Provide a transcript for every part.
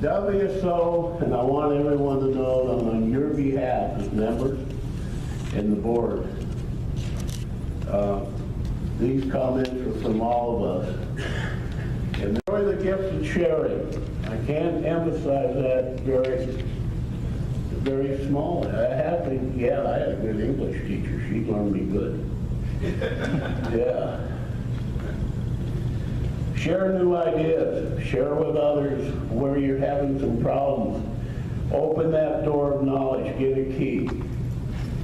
WSO, and I want everyone to know that on your behalf as members and the board, these comments are from all of us. And enjoy the gifts of sharing. I can't emphasize that very small. I had a good English teacher. She learned me good. Yeah. Share new ideas. Share with others where you're having some problems. Open that door of knowledge. Get a key.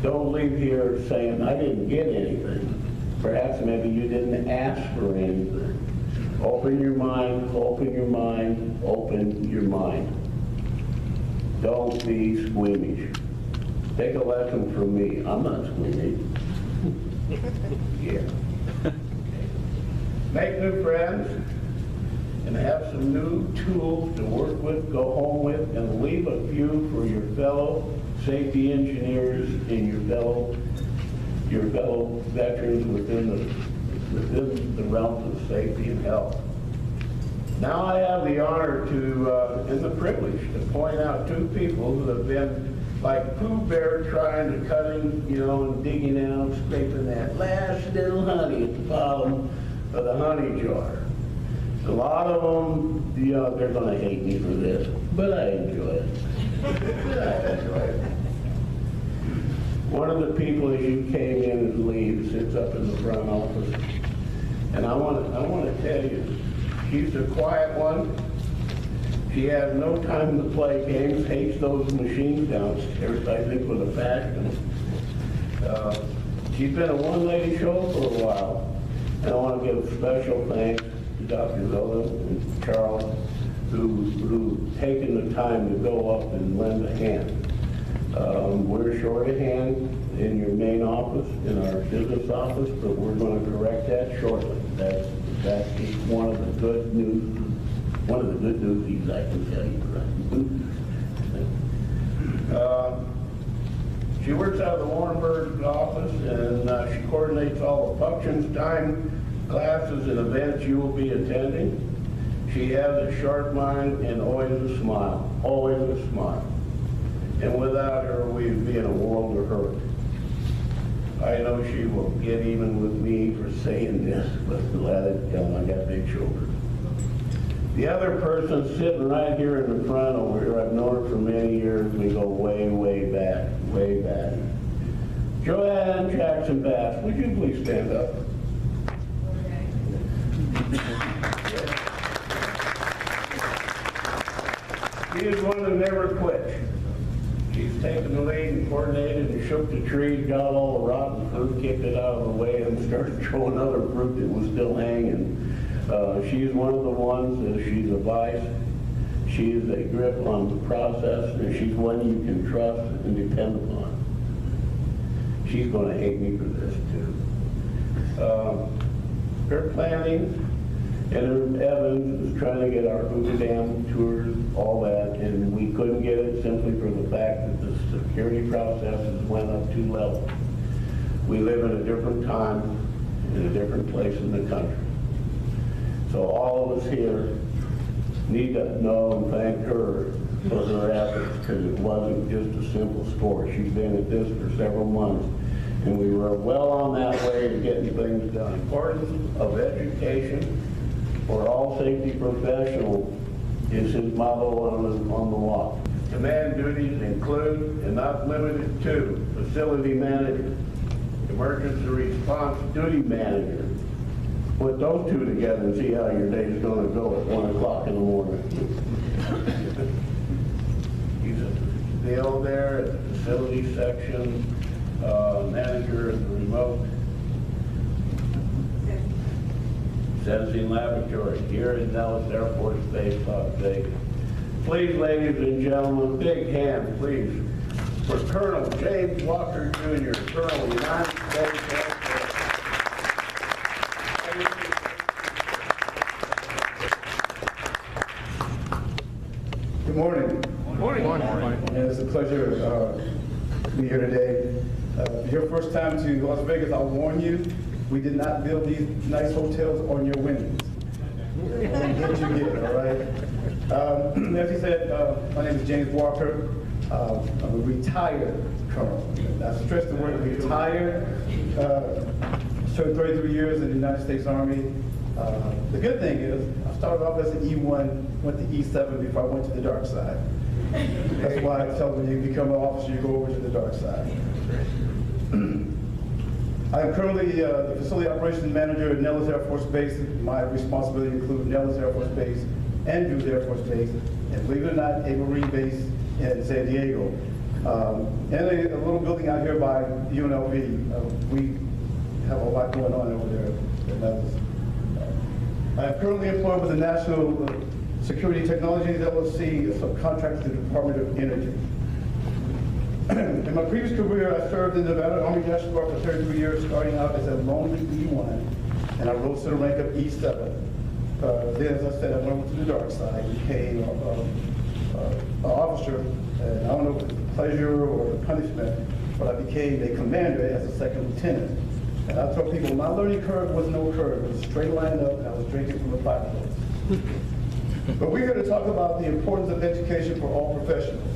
Don't leave here saying, I didn't get anything. Perhaps maybe you didn't ask for anything. Open your mind, open your mind, open your mind. Don't be squeamish. Take a lesson from me. I'm not squeamish. Yeah. Make new friends and have some new tools to work with, go home with, and leave a few for your fellow safety engineers and your fellow veterans within the realms of safety and health. Now I have the honor to, and the privilege to point out two people who have been like Pooh Bear trying to cut in, and digging out, scraping that last little honey at the bottom of the honey jar. A lot of them, they're going to hate me for this, but I enjoy it. One of the people as you came in and leave sits up in the front office, and I want to tell you, she's a quiet one. She has no time to play games, hates those machines downstairs, I think, with a passion. She's been a one-lady show for a while, and I want to give special thanks to Dr. Zola and Charles, who've taken the time to go up and lend a hand. We're short a hand in your main office, in our business office, but we're going to correct that shortly. That's one of the good news. One of the good news I can tell you. She works out of the Warrenburg office, and she coordinates all the functions, time, classes, and events you will be attending. She has a sharp mind and always a smile, always a smile. And without her, we'd be in a world of hurt. I know she will get even with me for saying this, but let it come. I got big shoulders. The other person sitting right here in the front over here, I've known her for many years. We go way, way back, way back. Joanne Jackson Bass, would you please stand up? She is one that never quits. She's taken the lead and coordinated and shook the trees, got all the rotten fruit, kicked it out of the way, and started throwing other fruit that was still hanging. She's one of the ones that she's a vice. She is a grip on the process, and she's one you can trust and depend upon. She's going to hate me for this too. Her planning and her Evans is trying to get our Hoover Dam tours, all that, and we couldn't get it simply for the fact that the security processes went up 2 levels. We live in a different time, in a different place in the country. So all of us here need to know and thank her for her efforts, because it wasn't just a simple sport. She's been at this for several months, and we were well on that way to getting things done. Importance of education for all safety professionals is his motto on the wall. Command duties include, and not limited to, facility manager, emergency response duty manager. Put those two together and see how your day is going to go at 1 o'clock in the morning. He's still there at the facility section, manager at the remote sensing laboratory here at Nellis Air Force Base, Las Vegas. Please, ladies and gentlemen, big hand, please, for Colonel James Walker Jr., Colonel United States Air Force. Good morning. Good morning. Good morning. And it's a pleasure to be here today. If it's your first time to Las Vegas, I'll warn you, we did not build these nice hotels on your winnings. What you get, all right? As he said, my name is James Walker. I'm a retired colonel. I stress the word retired. Served 33 years in the United States Army. The good thing is, I started off as an E1, went to E7 before I went to the dark side. That's why I tell when you become an officer, you go over to the dark side. I am currently the Facility Operations Manager at Nellis Air Force Base. My responsibility includes Nellis Air Force Base, Andrews Air Force Base, and believe it or not, a Marine base in San Diego. And a little building out here by UNLV. We have a lot going on over there at Nellis. I am currently employed with the National Security Technologies LLC, a subcontractor to the Department of Energy. In my previous career, I served in the Nevada Army National Guard for 33 years, starting out as a lonely E1, and I rose to the rank of E7. Then, as I said, I went over to the dark side, became an officer, and I don't know if it's a pleasure or a punishment, but I became a commander as a second lieutenant. And I tell people, my learning curve was no curve. It was straight line up, and I was drinking from a fire hose. But we're here to talk about the importance of education for all professionals.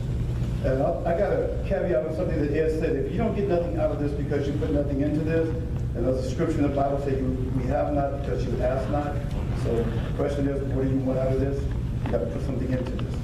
And I got a caveat on something that Ed said. If you don't get nothing out of this because you put nothing into this, and there's a scripture in the Bible saying we have not because you ask not. So the question is, what do you want out of this? You got to put something into this.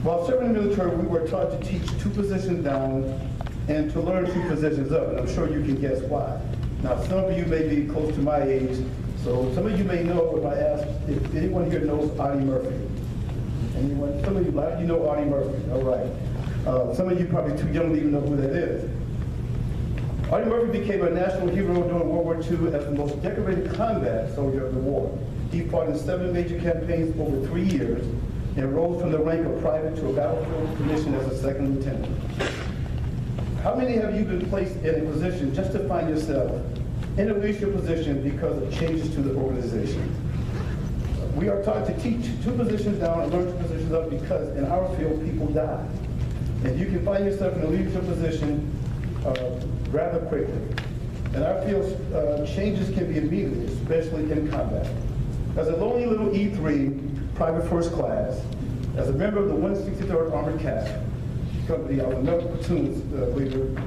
While serving in the military, we were taught to teach 2 positions down and to learn 2 positions up, and I'm sure you can guess why. Now, some of you may be close to my age, so some of you may know if I ask if anyone here knows Audie Murphy. Anyone? Some of you, a lot of you know Audie Murphy, all right. Some of you probably too young to even know who that is. Audie Murphy became a national hero during World War II as the most decorated combat soldier of the war. He fought in 7 major campaigns over 3 years and rose from the rank of private to a battlefield commission as a second lieutenant. How many have you been placed in a position just to find yourself in a leadership position because of changes to the organization? We are taught to teach 2 positions down and learn 2 positions up because in our field, people die. And you can find yourself in a leadership position rather quickly. In our field, changes can be immediate, especially in combat. As a lonely little E3, private first class, as a member of the 163rd Armored Cav Company, I was another platoon leader.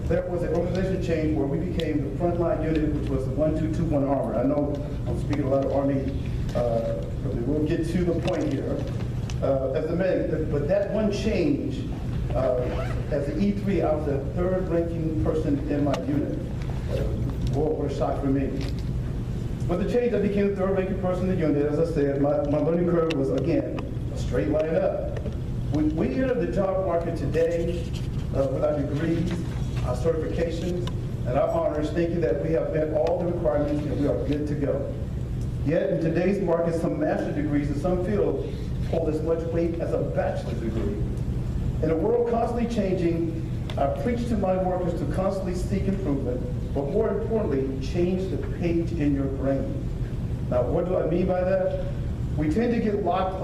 There was an organization change where we became the frontline unit, which was the 1221 Armor. I know I'm speaking a lot of Army, we'll get to the point here. As a medic, but that one change, as an E3, I was the 3rd ranking person in my unit. What a shock for me. But the change, I became the 3rd ranking person in the unit. As I said, my learning curve was, again, a straight line up. We enter the job market today with our degrees, our certifications, and our honors, thinking that we have met all the requirements and we are good to go. Yet in today's market, some master's degrees in some fields hold as much weight as a bachelor's degree. In a world constantly changing, I preach to my workers to constantly seek improvement, but more importantly, change the page in your brain. Now, what do I mean by that? We tend to get locked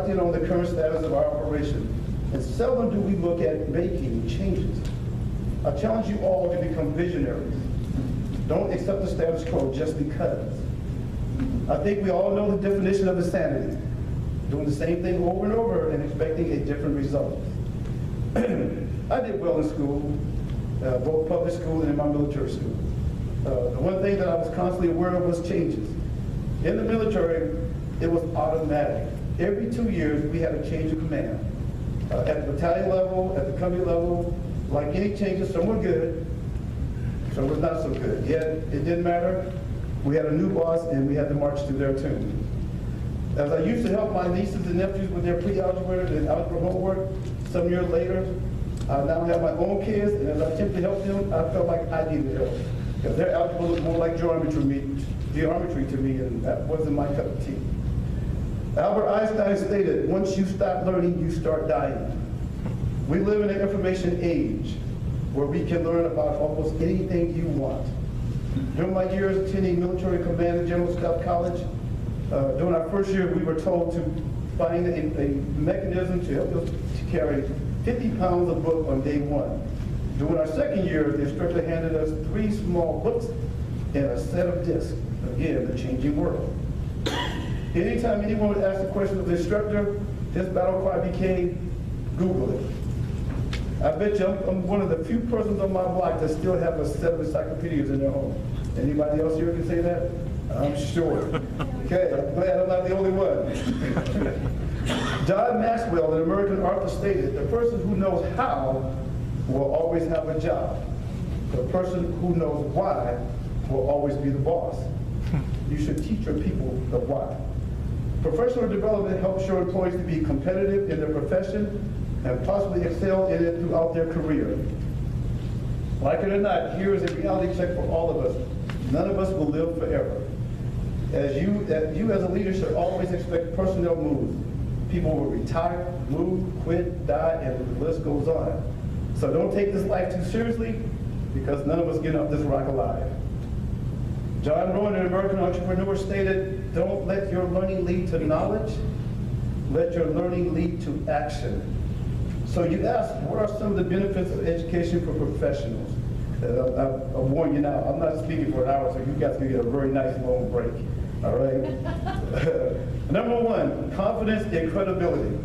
in on the current status of our operation, and seldom do we look at making changes. I challenge you all to become visionaries. Don't accept the status quo just because. I think we all know the definition of insanity, doing the same thing over and over and expecting a different result. I did well in school, both public school and in my military school. The one thing that I was constantly aware of was changes. In the military, it was automatic. Every 2 years, we had a change of command. At the battalion level, at the company level, like any changes, some were good, some were not so good. Yet, it didn't matter. We had a new boss, and we had to march to their tune. As I used to help my nieces and nephews with their pre-algebra and algebra homework, some years later, I now have my own kids, and as I attempt to help them, I felt like I needed help. Because their algebra looked more like geometry to me, and that wasn't my cup of tea. Albert Einstein stated, once you stop learning, you start dying. We live in an information age where we can learn about almost anything you want. During my years attending military command and general staff college, during our first year, we were told to find a mechanism to help us to carry 50 pounds of book on day 1. During our second year, the instructor handed us 3 small books and a set of discs. Again, the changing world. Anytime anyone would ask a question of the instructor, his battle cry became, Google it. I bet you I'm one of the few persons on my block that still have a set of encyclopedias in their home. Anybody else here can say that? I'm sure. Okay, I'm glad I'm not the only one. John Maxwell, an American author, stated, the person who knows how will always have a job. The person who knows why will always be the boss. You should teach your people the why. Professional development helps your employees to be competitive in their profession and possibly excel in it throughout their career. Like it or not, here is a reality check for all of us. None of us will live forever. You as a leader should always expect personnel moves. People will retire, move, quit, die, and the list goes on. So don't take this life too seriously, because none of us get off this rock alive. John Rowan, an American entrepreneur, stated, don't let your learning lead to knowledge, let your learning lead to action. So you asked, what are some of the benefits of education for professionals? I warn you now, I'm not speaking for an hour, so you guys can get a very nice long break, all right? Number 1, confidence and credibility.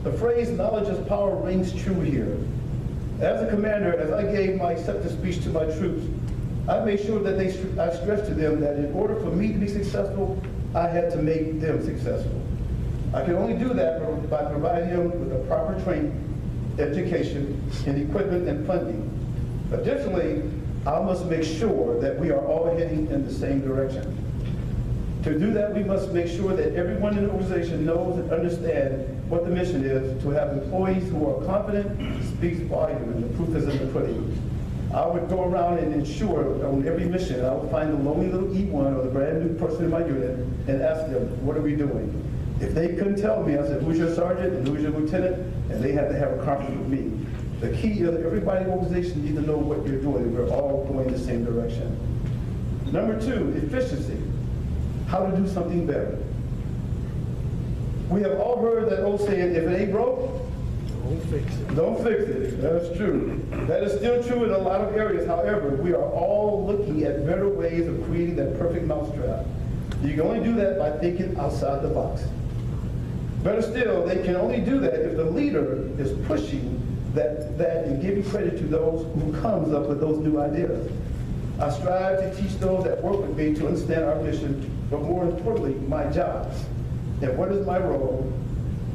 The phrase knowledge is power rings true here. As a commander, as I gave my acceptance speech to my troops, I made sure that I stressed to them that in order for me to be successful, I had to make them successful. I can only do that by providing them with the proper training, education, and equipment and funding. Additionally, I must make sure that we are all heading in the same direction. To do that, we must make sure that everyone in the organization knows and understands what the mission is. To have employees who are confident speaks volume, and the proof is in the pudding. I would go around and ensure on every mission, I would find the lonely little E1 or the brand new person in my unit and ask them, what are we doing? If they couldn't tell me, I said, who's your sergeant and who's your lieutenant? And they had to have a conference with me. The key is everybody in the organization needs to know what you're doing, and we're all going the same direction. Number 2, efficiency. How to do something better. We have all heard that old saying, if it ain't broke, Don't fix it. don't fix it. That's true. That is still true in a lot of areas. However, we are all looking at better ways of creating that perfect mousetrap. You can only do that by thinking outside the box. Better still, they can only do that if the leader is pushing that and giving credit to those who comes up with those new ideas. I strive to teach those that work with me to understand our mission, but more importantly, my job. And what is my role?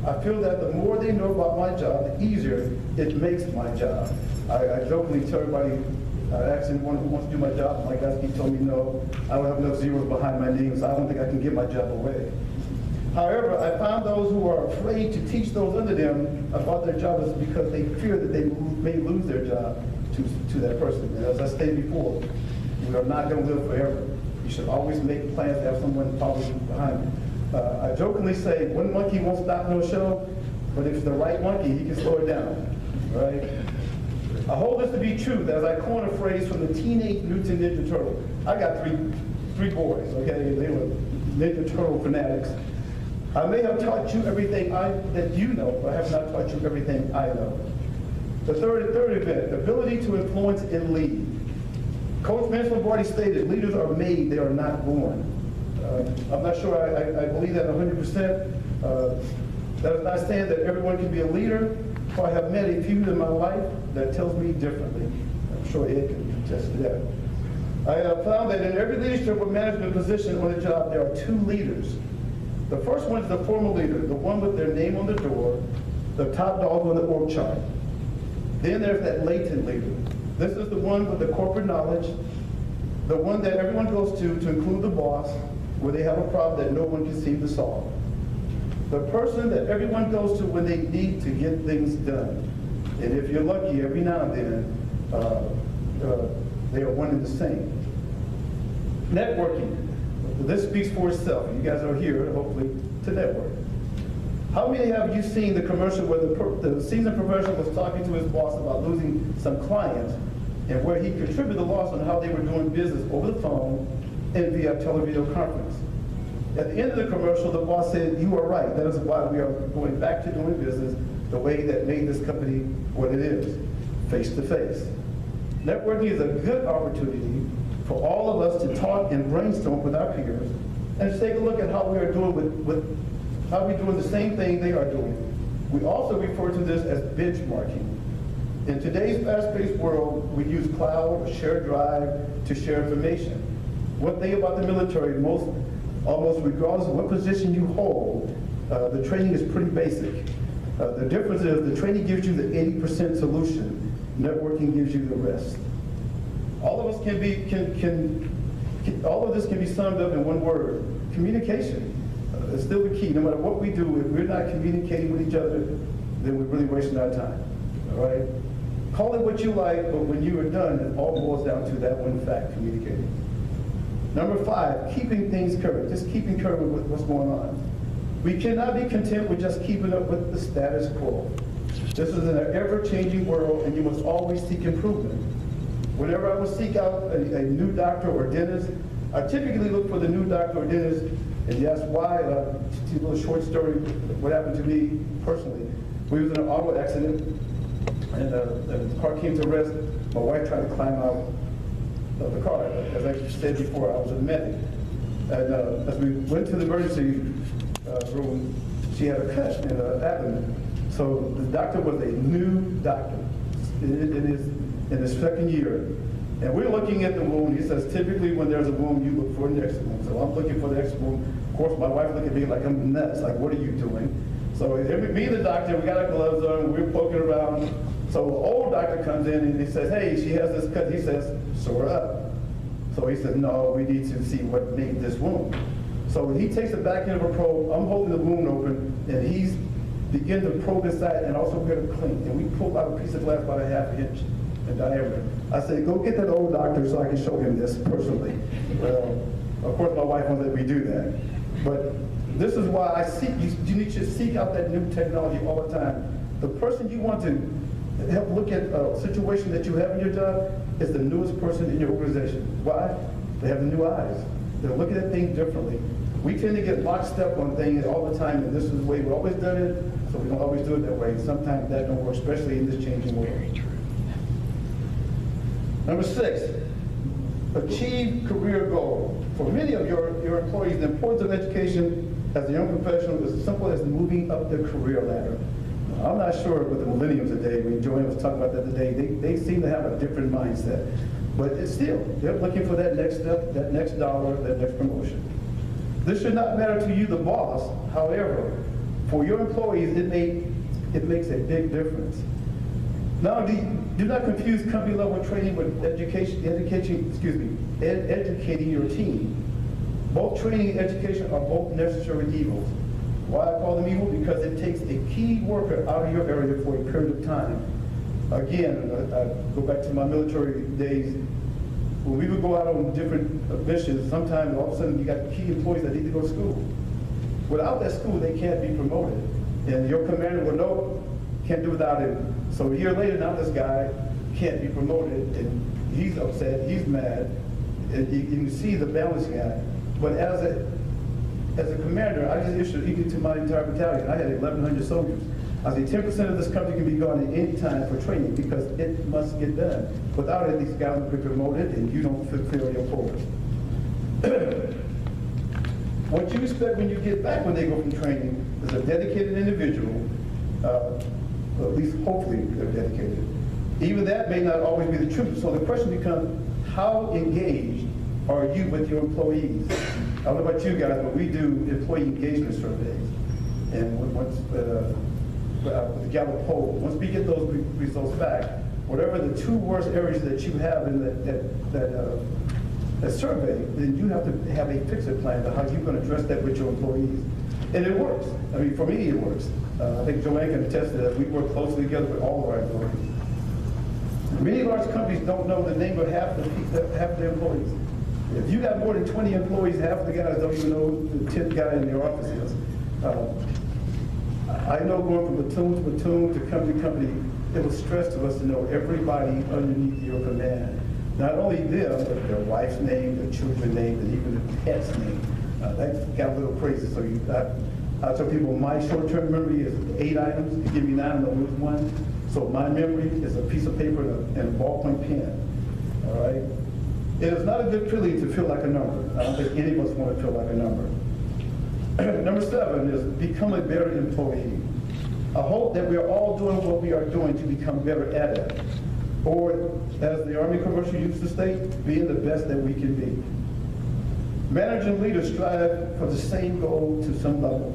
I feel that the more they know about my job, the easier it makes my job. I jokingly tell everybody, I asked anyone who wants to do my job, my guys keep telling me no, I don't have enough zeros behind my name, so I don't think I can give my job away. However, I found those who are afraid to teach those under them about their job is because they fear that they may lose their job to that person. And as I stated before, we are not going to live forever. You should always make plans to have someone follow you behind you. I jokingly say, one monkey won't stop no show, but if it's the right monkey, he can slow it down, right? I hold this to be true, as I coin a phrase from the Teenage Mutant Ninja Turtle. I got three boys, okay? They were Ninja Turtle fanatics. I may have taught you everything that you know, but I have not taught you everything I know. The third event, ability to influence and lead. Coach Mansfield already stated, leaders are made, they are not born. I'm not sure I believe that 100%. That is not saying that everyone can be a leader. I have met a few in my life that tells me differently. I'm sure Ed can attest to that. I have found that in every leadership or management position on a job, there are 2 leaders. The first one is the formal leader, the one with their name on the door, the top dog on the org chart. Then there's that latent leader. This is the one with the corporate knowledge, the one that everyone goes to include the boss, where they have a problem that no one can seem to solve. The person that everyone goes to when they need to get things done. And if you're lucky, every now and then, they are one and the same. Networking. This speaks for itself. You guys are here, hopefully, to network. How many have you seen the commercial where the seasoned professional was talking to his boss about losing some clients and where he contributed the loss on how they were doing business over the phone and via televideo conference? At the end of the commercial, the boss said, "You are right. That is why we are going back to doing business the way that made this company what it is, face to face." Networking is a good opportunity for all of us to talk and brainstorm with our peers and to take a look at how we are doing how we're doing the same thing they are doing. We also refer to this as benchmarking. In today's fast-paced world, we use cloud or shared drive to share information. One thing about the military, almost regardless of what position you hold, the training is pretty basic. The difference is the training gives you the 80% solution, networking gives you the rest. All of us all of this can be summed up in one word: communication. It's still the key. No matter what we do, if we're not communicating with each other, then we're really wasting our time. All right? Call it what you like, but when you are done, it all boils down to that one fact: communicating. Number 5, keeping things current. Just keeping current with what's going on. We cannot be content with just keeping up with the status quo. This is an ever-changing world, and you must always seek improvement. Whenever I would seek out a new doctor or dentist, I typically look for the new doctor or dentist, and you ask why. A little short story, what happened to me personally. We was in an auto accident, and the car came to rest. My wife tried to climb out of the car. As I said before, I was a medic. And as we went to the emergency room, she had a cut in her abdomen. So the doctor was a new doctor in his second year. And we're looking at the wound. He says, typically when there's a wound, you look for an extra wound. So I'm looking for the extra wound. Of course, my wife looked at me like I'm nuts. Like, what are you doing? So me and the doctor, we got our gloves on. We're poking around. So the old doctor comes in and he says, hey, she has this cut. He says, sew her up. So he said, no, we need to see what made this wound. So he takes the back end of a probe. I'm holding the wound open, and he's begin to probe inside, and also we're going to clean. And we pulled out a piece of glass about a ½ inch in diameter. I said, go get that old doctor so I can show him this personally. Well, of course, my wife won't let me do that. But this is why I seek, you need to seek out that new technology all the time. The person you want to help look at a situation that you have in your job is the newest person in your organization. Why? They have new eyes. They're looking at things differently. We tend to get lockstep on things all the time, and this is the way we've always done it, so we don't always do it that way. Sometimes that don't work, especially in this changing world. Number 6, achieve career goal. For many of your employees, the importance of education as a young professional is as simple as moving up the career ladder. I'm not sure with the millennials today, when Joanne was talking about that today, they seem to have a different mindset. But it's still, they're looking for that next step, that next dollar, that next promotion. This should not matter to you, the boss. However, for your employees, it makes a big difference. Now, do not confuse company level training with educating your team. Both training and education are both necessary evils. Why I call them evil? Because it takes a key worker out of your area for a period of time. Again, I go back to my military days. When we would go out on different missions, sometimes all of a sudden you got key employees that need to go to school. Without that school, they can't be promoted. And your commander will know, can't do without him. So a year later, now this guy can't be promoted, and he's upset, he's mad, and you can see the balancing act. But as a commander, I just issued equal to my entire battalion. I had 1,100 soldiers. I say 10% of this country can be gone at any time for training because it must get done. Without it, these guys will be promoted and you don't fulfill your quota. What you expect when you get back when they go from training is a dedicated individual, at least hopefully they're dedicated. Even that may not always be the truth. So the question becomes, how engaged are you with your employees? I don't know about you guys, but we do employee engagement surveys. And once the Gallup poll, once we get those results back, whatever the 2 worst areas that you have in that survey, then you have to have a fix-it plan to how you're going to address that with your employees. And it works. I mean, for me, it works. I think Joanne can attest to that. We work closely together with all of our employees. Many large companies don't know the name of half the employees. If you got more than 20 employees, half the guys don't even know who the 10th guy in your office is. I know going from platoon to platoon to company, it was stress to us to know everybody underneath your command. Not only them, but their wife's name, their children's name, and even the pet's name. That got a little crazy. So I tell people my short-term memory is 8 items. You give me 9, I'll lose 1. So my memory is a piece of paper and a ballpoint pen. all right? It is not a good feeling to feel like a number. I don't think any of us want to feel like a number. Number 7 is become a better employee. I hope that we are all doing what we are doing to become better at it. Or, as the Army commercial used to state, being the best that we can be. Managers and leaders strive for the same goal to some level.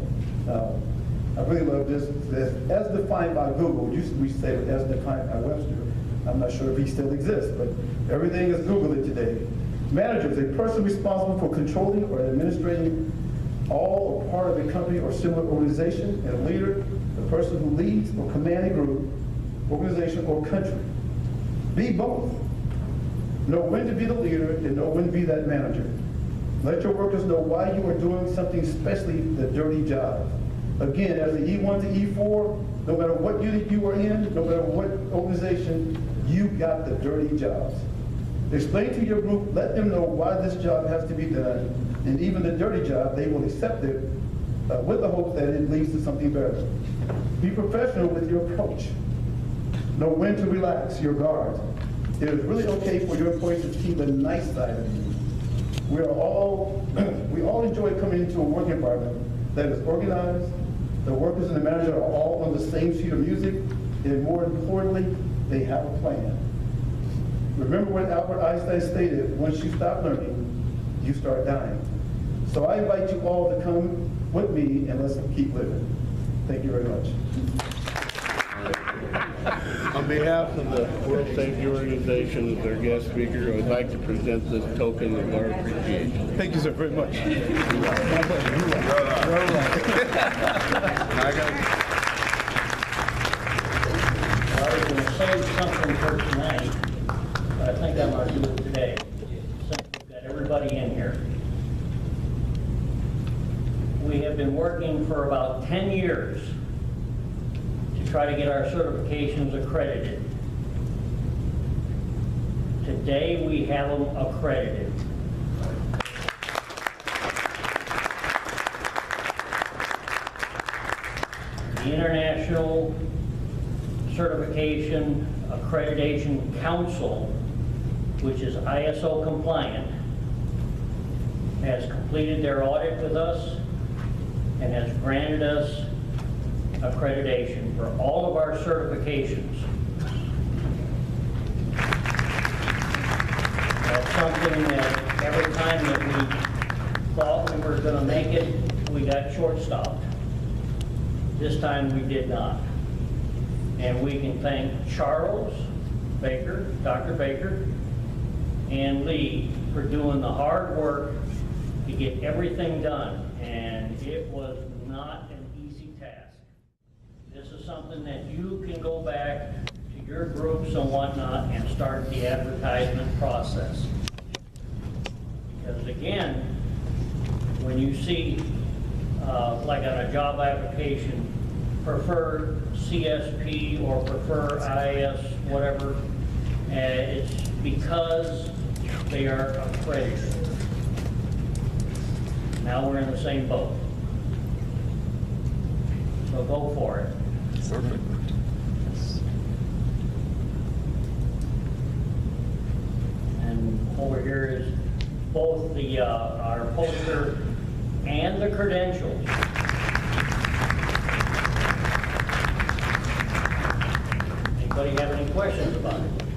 I really love this. As defined by Google, we say as defined by Webster. I'm not sure if he still exists, but everything is Googled today. Managers, a person responsible for controlling or administrating all or part of a company or similar organization, and a leader, the person who leads or commands a group, organization, or country. Be both. Know when to be the leader and know when to be that manager. Let your workers know why you are doing something, especially the dirty jobs. Again, as the E1 to E4, no matter what unit you are in, no matter what organization, you got the dirty jobs. Explain to your group, let them know why this job has to be done, and even the dirty job, they will accept it with the hope that it leads to something better. Be professional with your approach. Know when to relax your guard. It is really okay for your employees to see the nice side of you. We all enjoy coming into a work environment that is organized, the workers and the manager are all on the same sheet of music, and more importantly, they have a plan. Remember what Albert Einstein stated, once you stop learning, you start dying. So I invite you all to come with me and let's keep living. Thank you very much. On behalf of the World Safety Organization, as our guest speaker, I would like to present this token of our appreciation. Thank you, sir, very much. I was going to save something for tonight, but I think I'm going to do it today, since we've got everybody in here. We have been working for about 10 years to try to get our certifications accredited. Today, we have them accredited. The International Certification Accreditation Council, which is ISO compliant, has completed their audit with us and has granted us accreditation for all of our certifications. That's something that every time that we thought we were going to make it, we got short-stopped. This time we did not. And we can thank Charles Baker, Dr. Baker, and Lee for doing the hard work to get everything done. And it was not an easy task. This is something that you can go back to your groups and whatnot and start the advertisement process. Because again, when you see, like on a job application, prefer CSP or prefer IS, whatever, it's because they are accredited. Now we're in the same boat. So go for it. Perfect. And over here is both the our poster and the credentials. Anybody have any questions about it?